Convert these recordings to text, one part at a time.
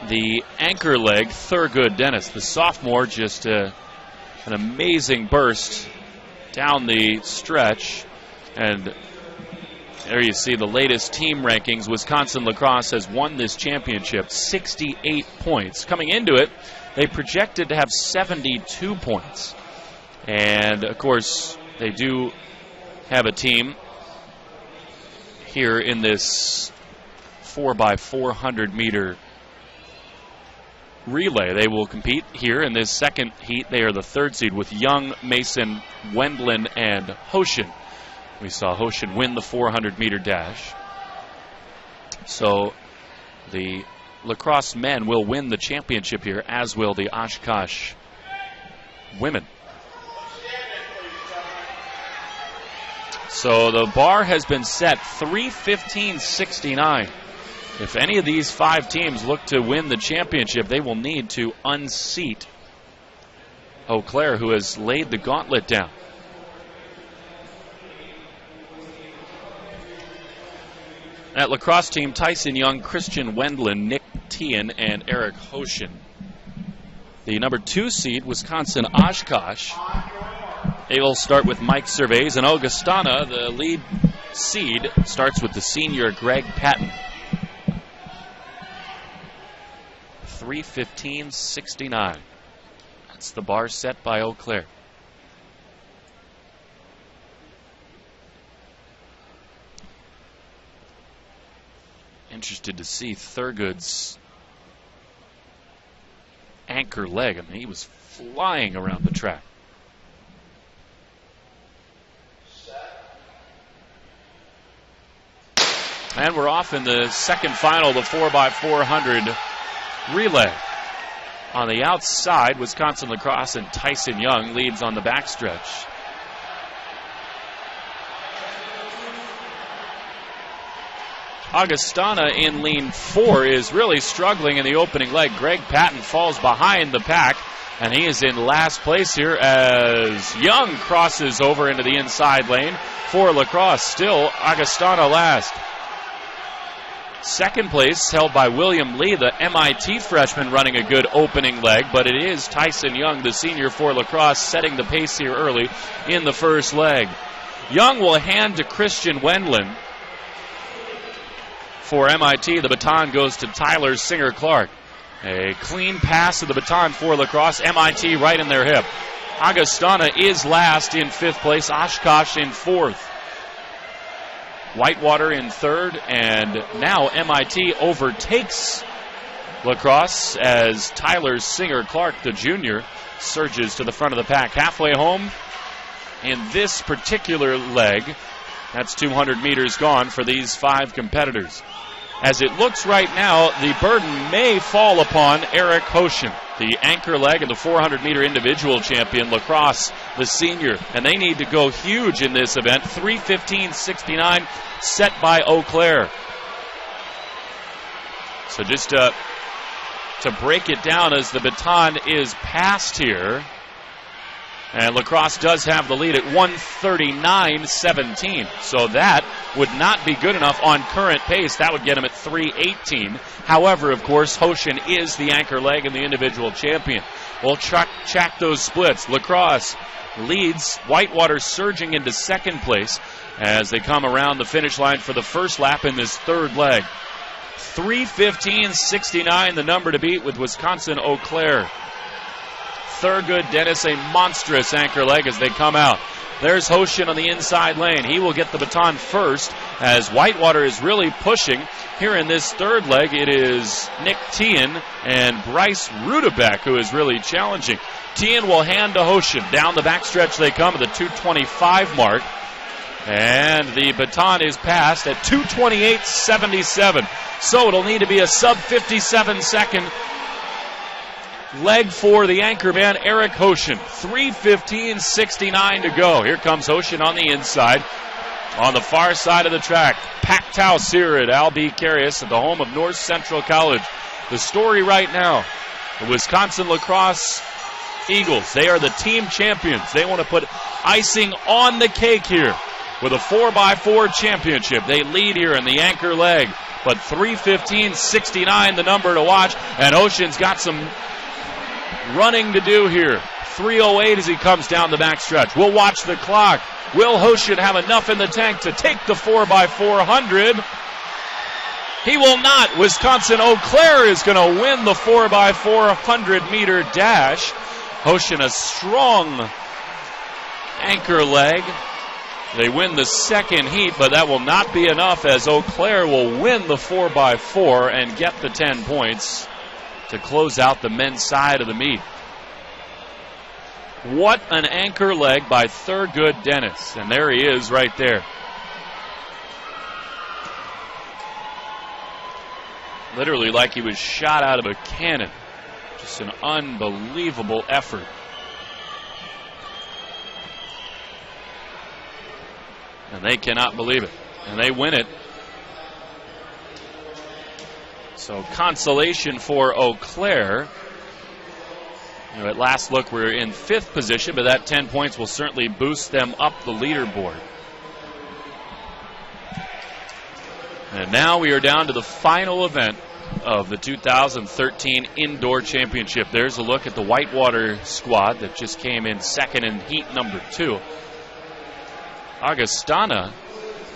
the anchor leg, Thurgood Dennis, the sophomore, just an amazing burst down the stretch. And there you see the latest team rankings. Wisconsin La Crosse has won this championship, 68 points. Coming into it, they projected to have 72 points. And, of course, they do have a team here in this 4x400 meter relay. They will compete here in this second heat. They are the third seed with Young, Mason, Wendland, and Hoshin. We saw Hoshin win the 400-meter dash. So the La Crosse men will win the championship here, as will the Oshkosh women. So the bar has been set 3:15.69. If any of these five teams look to win the championship, they will need to unseat Eau Claire, who has laid the gauntlet down. That La Crosse team, Tyson Young, Christian Wendland, Nick Tien, and Eric Hoshin. The number 2 seed, Wisconsin Oshkosh. They will start with Mike Cervais, and Augustana, the lead seed, starts with the senior Greg Patton. 3:15.69. That's the bar set by Eau Claire. Interested to see Thurgood's anchor leg. I mean, he was flying around the track. And we're off in the second final, the 4x400 relay. On the outside, Wisconsin La Crosse and Tyson Young leads on the backstretch. Augustana in lean 4 is really struggling in the opening leg. Greg Patton falls behind the pack, and he is in last place here as Young crosses over into the inside lane for La Crosse. Still Augustana last. Second place held by William Lee, the MIT freshman, running a good opening leg, but it is Tyson Young, the senior for La Crosse, setting the pace here early in the first leg. Young will hand to Christian Wendland. For MIT, the baton goes to Tyler Singer-Clark. A clean pass of the baton for La Crosse. MIT right in their hip. Augustana is last in 5th place. Oshkosh in 4th. Whitewater in 3rd. And now MIT overtakes La Crosse as Tyler Singer-Clark, the junior, surges to the front of the pack. Halfway home in this particular leg. That's 200 meters gone for these 5 competitors. As it looks right now, the burden may fall upon Eric Hoshin, the anchor leg and the 400-meter individual champion, La Crosse, the senior. And they need to go huge in this event. 3:15.69 set by Eau Claire. So just to break it down as the baton is passed here. And La Crosse does have the lead at 1:39.17. So that would not be good enough on current pace. That would get him at 3:18. However, of course, Hoshin is the anchor leg and the individual champion. We'll check those splits. La Crosse leads, Whitewater surging into 2nd place as they come around the finish line for the first lap in this 3rd leg. 3:15.69 the number to beat with Wisconsin Eau Claire. Thurgood Dennis, a monstrous anchor leg as they come out. There's Hoshin on the inside lane. He will get the baton first as Whitewater is really pushing. Here in this 3rd leg, it is Nick Tien and Bryce Rudebeck who is really challenging. Tien will hand to Hoshin. Down the backstretch they come at the 2:25 mark. And the baton is passed at 2:28.77. So it'll need to be a sub-57-second leg for the anchor man, Eric Hoshin. 3:15.69 to go. Here comes Hoshin on the inside. On the far side of the track, packed house here at Al B. Carius at the home of North Central College. The story right now, the Wisconsin La Crosse Eagles, they are the team champions. They want to put icing on the cake here with a 4x4 championship. They lead here in the anchor leg. But 3:15:69 the number to watch, and Ocean's got some running to do here. 3:08 as he comes down the backstretch. We'll watch the clock. Will Ocean have enough in the tank to take the 4x400? He will not. Wisconsin Eau Claire is going to win the 4x400 meter dash. Ocean a strong anchor leg. They win the second heat, but that will not be enough as Eau Claire will win the 4x4 and get the 10 points to close out the men's side of the meet. What an anchor leg by Thurgood Dennis. And there he is right there. Literally like he was shot out of a cannon. Just an unbelievable effort. And they cannot believe it. And they win it. So consolation for Eau Claire. You know, at last look, we're in 5th position, but that 10 points will certainly boost them up the leaderboard. And now we are down to the final event of the 2013 Indoor Championship. There's a look at the Whitewater squad that just came in second in heat number 2. Augustana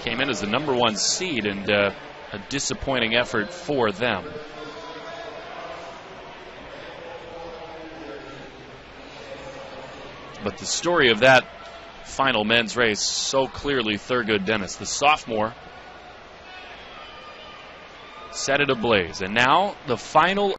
came in as the number 1 seed, and a disappointing effort for them. But the story of that final men's race, so clearly Thurgood Dennis, the sophomore, set it ablaze. And now the final